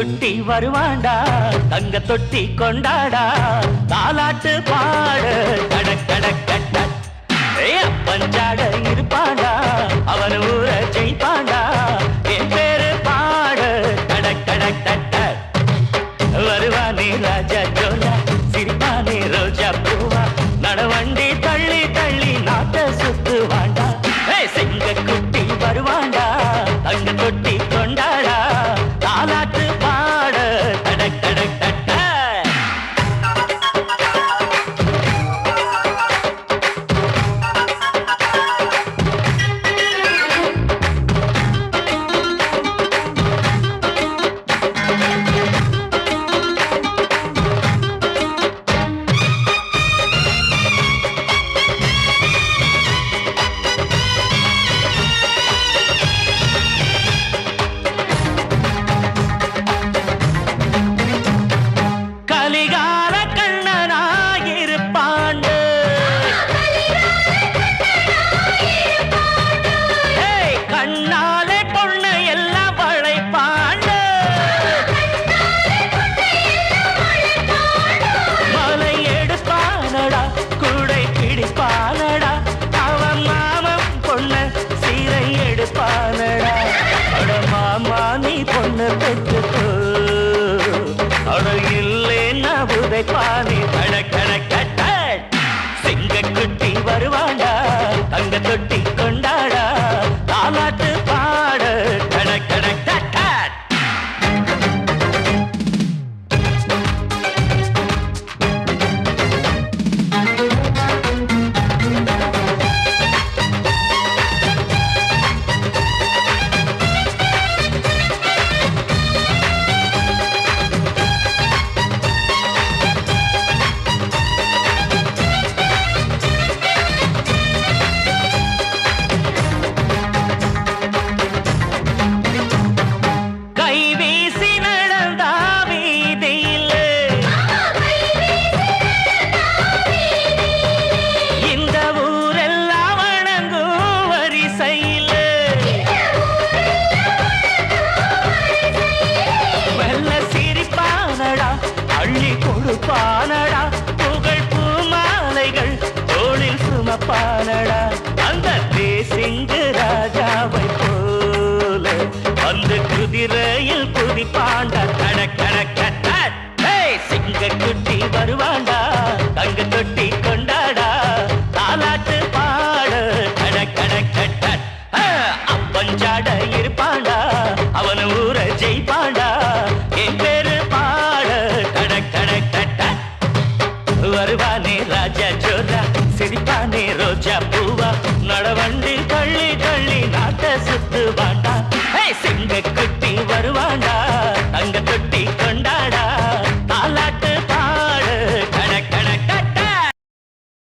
குட்டி வருவாண்டா தங்க தொட்டி கொண்டாடா தாலாட்டு பாடு கடக் கடக் கட்ட பஞ்சாட இருப்பாண்டா அவன் ஊர ஜெயிப்பாண்டா என் பேரு பாடு கடக் கடக் தட்ட வருவானே ராஜா ஜோலா சிரிப்பானே ரோஜா பூவா நடவண்டி தள்ளி தள்ளி நாட்ட சுத்துவாண்டா சிங்க குட்டி வருவாண்டா தங்க தொட்டி கொண்டாடா தாலாட்டு பாடு கடக் கடக் தட்ட பானி கடக் கடக் கட்ட சிங்க குட்டி வருவாண்டா தங்க தொட்டி கொண்டாடா தாலாட்டு பாடு கடக் கடக் தட்ட பானடா புகழ் பூமாலைகள் தோளில் சுமப்பானடா அந்த தேசிங்கு ராஜாவை போல அந்த குதிரையில் குதிப்பாண்டா கடக் கடக் கட்ட சிங்க குட்டி வருவாண்டா தங்க தொட்டி கொண்டாடா தாலாட்டு பாடு கடக் கடக் கட்ட அப்பஞ்சாட இருப்பாண்டா அவன் ஊர ஜெயிப்பாண்டா என் பேரு பாடு கடக் கடக் தட்ட வருவானே ராஜா ஜோலா சிரிப்பானே ரோஜா பூவா நடவண்டி தள்ளி தள்ளி நாட்ட சுத்துவாண்டா